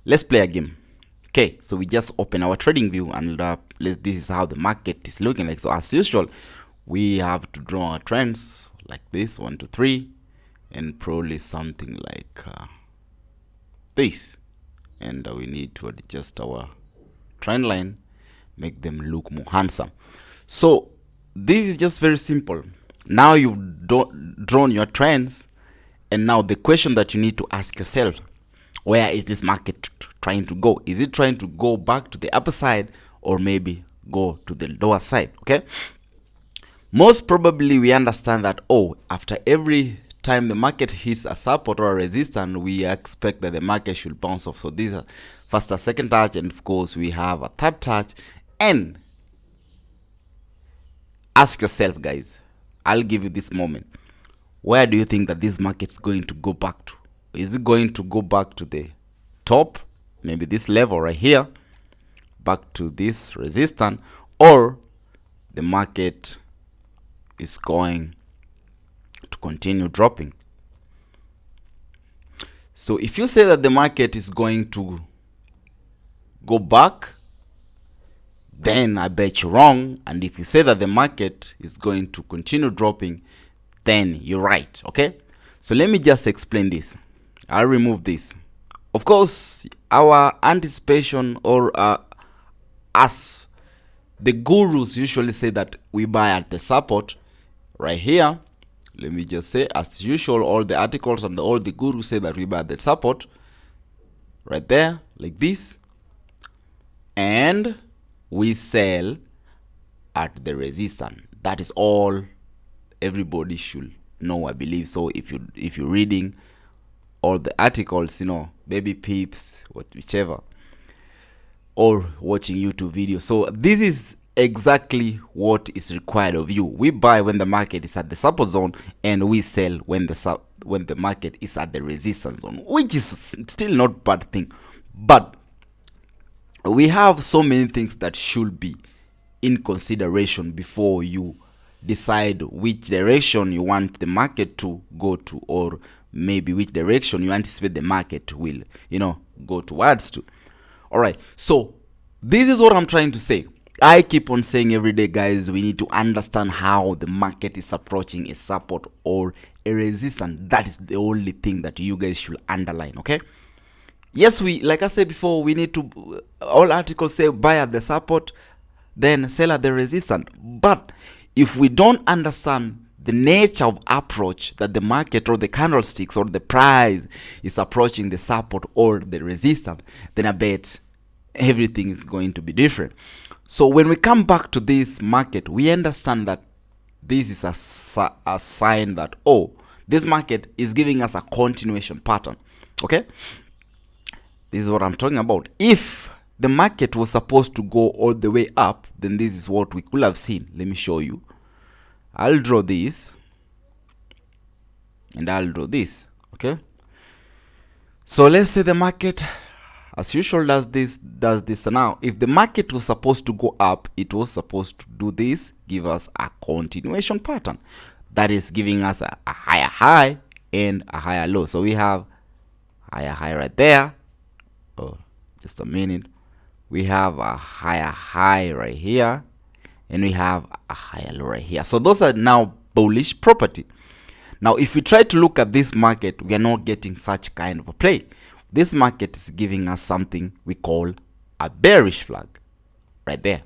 Let's play a game. Okay, so we just open our trading view and this is how the market is looking like. So as usual, we have to draw our trends like this, 1 2 3, and probably something like this. And we need to adjust our trend line, make them look more handsome. So this is just very simple. Now you've drawn your trends, and now the question that you need to ask yourself: where is this market trying to go? Is it trying to go back to the upper side or maybe go to the lower side? Okay, most probably we understand that, oh, after every time the market hits a support or a resistance, we expect that the market should bounce off. So these are first, a second touch, and of course we have a third touch. And ask yourself, guys, I'll give you this moment: where do you think that this market's going to go back to? Is it going to go back to the top, maybe this level right here, back to this resistance, or the market is going to continue dropping? So if you say that the market is going to go back, then I bet you're wrong. And if you say that the market is going to continue dropping, then you're right. Okay, so let me just explain this. I'll remove this. Of course, our anticipation, or as the gurus usually say, that we buy at the support right here. Let me just say, as usual, all the articles and all the gurus say that we buy at the support right there, like this, and we sell at the resistance. That is all everybody should know, I believe. So if you're reading all the articles, baby peeps, whichever, or watching YouTube videos, so this is exactly what is required of you. We buy when the market is at the support zone, and we sell when the market is at the resistance zone, which is still not bad thing. But we have so many things that should be in consideration before you decide which direction you want the market to go to, or maybe which direction you anticipate the market will go towards to. All right, so this is what I'm trying to say. I keep on saying every day, guys, we need to understand how the market is approaching a support or a resistance. That is the only thing that you guys should underline. Okay, yes, like I said before, we need to, all articles say buy at the support, then sell at the resistance. But if we don't understand the nature of approach that the market or the candlesticks or the price is approaching the support or the resistance, then I bet everything is going to be different. So when we come back to this market, we understand that this is a sign that, oh, this market is giving us a continuation pattern. Okay, this is what I'm talking about. If the market was supposed to go all the way up, then this is what we could have seen. Let me show you. I'll draw this, and I'll draw this. Okay, so let's say the market, as usual, does this. Now, if the market was supposed to go up, it was supposed to do this, give us a continuation pattern, that is giving us a higher high and a higher low. So we have higher high right there. Oh, just a minute. We have a higher high right here, and we have a higher low right here. So those are now bullish property. Now, if we try to look at this market, we are not getting such kind of a play. This market is giving us something we call a bearish flag right there.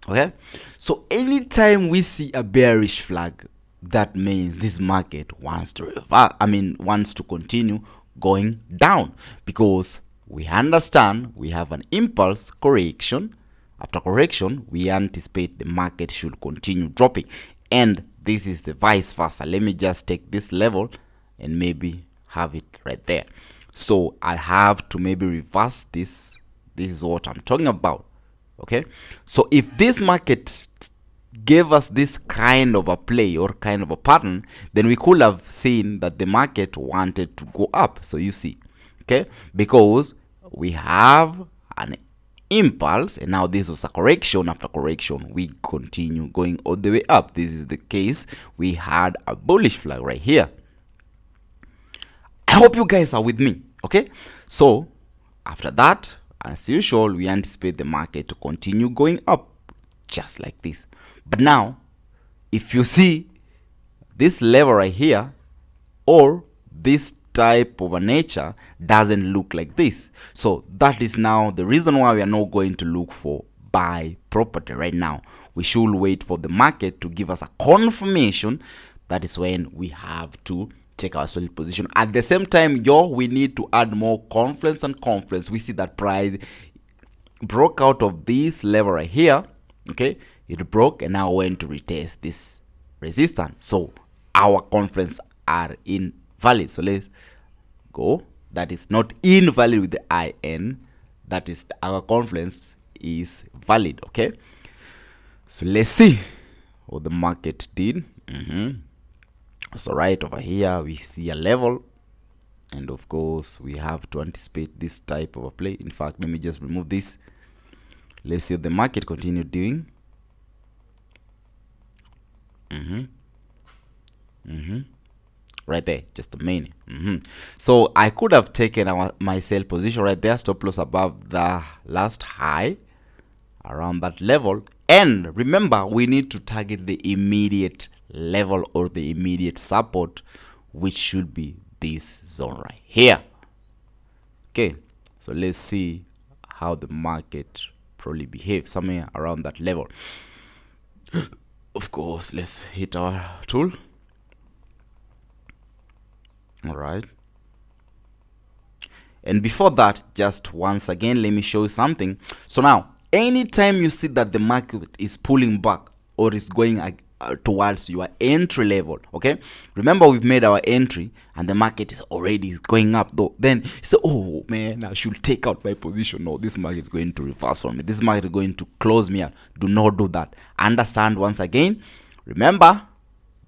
Okay, so anytime we see a bearish flag, that means this market wants to continue going down, because we understand we have an impulse correction. After correction, we anticipate the market should continue dropping, and this is the vice versa. Let me just take this level and maybe have it right there. So I have to maybe reverse this. This is what I'm talking about. Okay, so if this market gave us this kind of a play or kind of a pattern, then we could have seen that the market wanted to go up. So you see, okay, because we have an impulse, and now this was a correction. After correction, we continue going all the way up. This is the case. We had a bullish flag right here. I hope you guys are with me. Okay, So after that, as usual, we anticipate the market to continue going up just like this. But now, if you see this level right here, or this type of a nature doesn't look like this, so that is now the reason why we are not going to look for buy property right now. We should wait for the market to give us a confirmation. That is when we have to take our solid position. At the same time, we need to add more confidence and confidence. We see that price broke out of this level right here. Okay, it broke and now went to retest this resistance. So our confidence are invalid. So let's go. That is not invalid with the IN. That is our confidence is valid. Okay, so let's see what the market did. So right over here we see a level, and of course we have to anticipate this type of a play. In fact, let me just remove this. Let's see what the market continue doing. Right there, just a minute. So I could have taken my sell position right there, stop loss above the last high around that level. And remember, we need to target the immediate level or the immediate support, which should be this zone right here. Okay, so let's see how the market probably behaves somewhere around that level. Of course, let's hit our tool. All right, and before that, just once again, let me show you something. So now, anytime you see that the market is pulling back or is going towards your entry level, okay, remember we've made our entry and the market is already going up though, then say, oh man, I should take out my position. No, this market is going to reverse for me, this market is going to close me out. Do not do that. Understand once again, remember,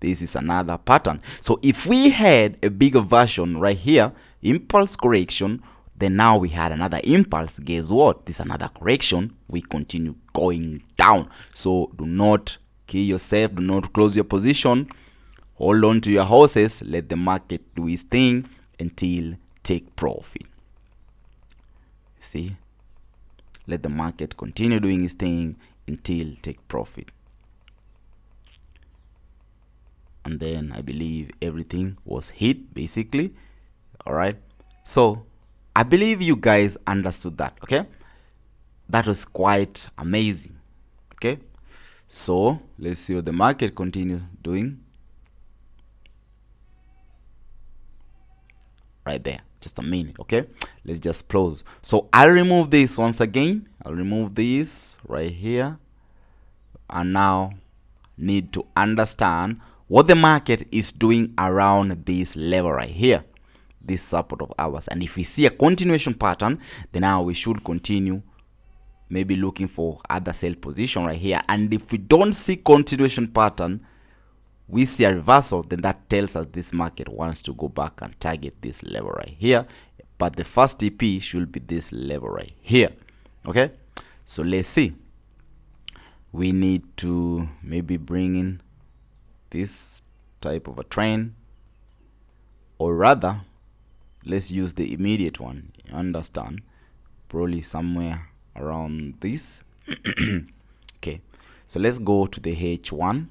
this is another pattern. So if we had a bigger version right here, impulse correction, then now we had another impulse. Guess what? This is another correction. We continue going down. So do not kill yourself. Do not close your position. Hold on to your horses. Let the market do its thing until take profit. See? Let the market continue doing its thing until take profit. And then I believe everything was hit basically. All right, so I believe you guys understood that. Okay, that was quite amazing. Okay, so let's see what the market continue doing right there. Just a minute. Okay, let's just close. So I'll remove this once again. I'll remove this right here, and now need to understand what the market is doing around this level right here, this support of ours. And if we see a continuation pattern, then now we should continue maybe looking for other sell position right here. And if we don't see continuation pattern, we see a reversal, then that tells us this market wants to go back and target this level right here. But the first TP should be this level right here. Okay, so let's see. We need to maybe bring in this type of a trend, or rather let's use the immediate one. You understand, probably somewhere around this. Okay, so let's go to the H1.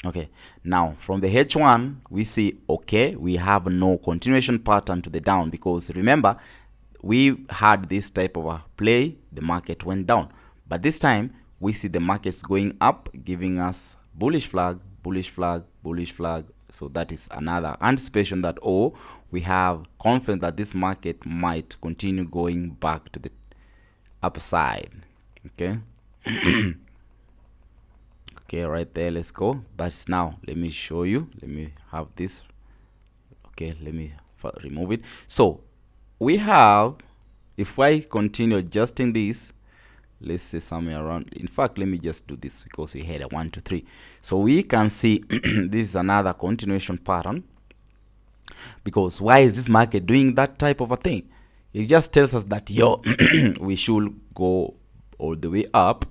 Okay, now from the H1 we see, okay, we have no continuation pattern to the down, because remember we had this type of a play, the market went down, but this time we see the markets going up, giving us bullish flag, bullish flag, bullish flag. So that is another anticipation that, oh, we have confidence that this market might continue going back to the upside. Okay. Okay, right there, let's go. That's now, let me show you. Let me have this. Okay, let me remove it. So we have, if I continue adjusting this, let's say somewhere around, in fact, let me just do this because we had a 1 2 3. So we can see this is another continuation pattern. Because why is this market doing that type of a thing? It just tells us that we should go all the way up,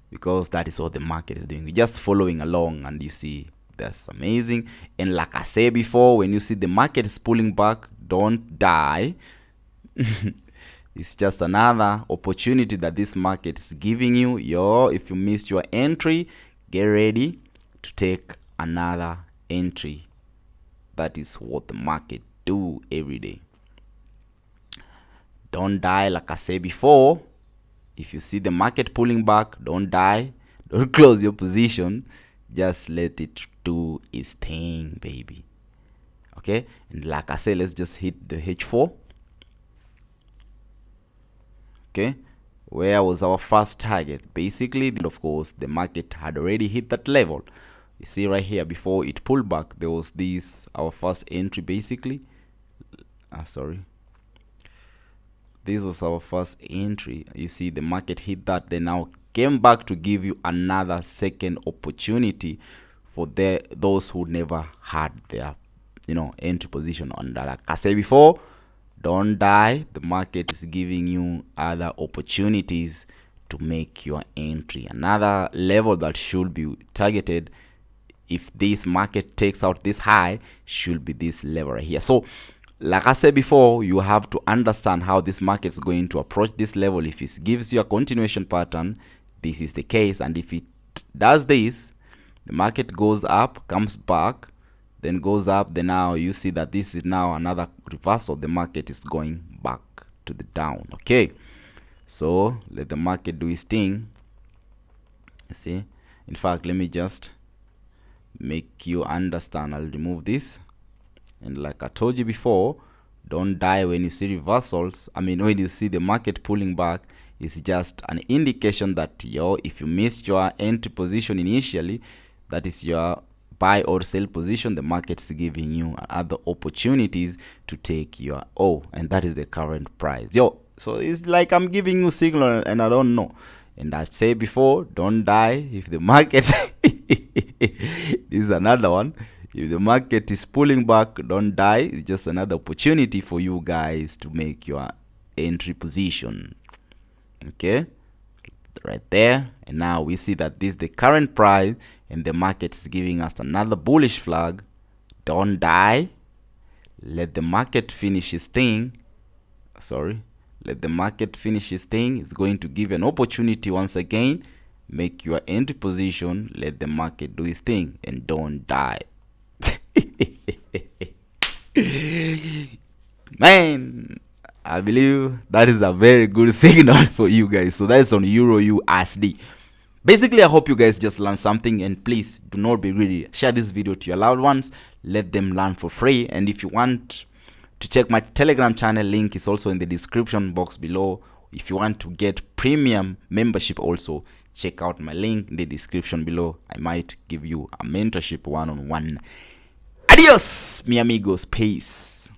because that is what the market is doing. We're just following along, and you see that's amazing. And like I said before, when you see the market is pulling back, don't die. It's just another opportunity that this market is giving you. If you missed your entry, get ready to take another entry. That is what the market do every day. Don't die. Like I said before, if you see the market pulling back, don't die. Don't close your position. Just let it do its thing, baby. Okay, and like I said, let's just hit the H4. Okay, where was our first target? Basically, of course, the market had already hit that level. You see right here, before it pulled back, there was this, our first entry basically. This was our first entry. You see the market hit that, then now came back to give you another second opportunity for those who never had their entry position on that. Like I said before, don't die. The market is giving you other opportunities to make your entry. Another level that should be targeted, if this market takes out this high, should be this level right here. So like I said before, you have to understand how this market is going to approach this level. If it gives you a continuation pattern, this is the case. And if it does this, the market goes up, comes back, then goes up, then now you see that this is now another reversal. The market is going back to the down. Okay, so let the market do its thing. You see, in fact, let me just make you understand. I'll remove this, and like I told you before, don't die when you see reversals. When you see the market pulling back, it's just an indication that if you missed your entry position initially, that is your buy or sell position, the market's giving you other opportunities to take your and that is the current price. So it's like I'm giving you signal and I don't know. And I said before, don't die if the market this is another one. If the market is pulling back, don't die. It's just another opportunity for you guys to make your entry position. Okay, right there. And now we see that this is the current price and the market is giving us another bullish flag. Don't die. Let the market finish its thing. Let the market finish its thing. It's going to give an opportunity once again. Make your entry position. Let the market do its thing and don't die. Man, I believe that is a very good signal for you guys. So that is on Euro USD. Basically, I hope you guys just learned something, and please do not be greedy. Share this video to your loved ones. Let them learn for free. And if you want to check my Telegram channel, link is also in the description box below. If you want to get premium membership also, check out my link in the description below. I might give you a mentorship one-on-one. Adios, mi amigos. Peace.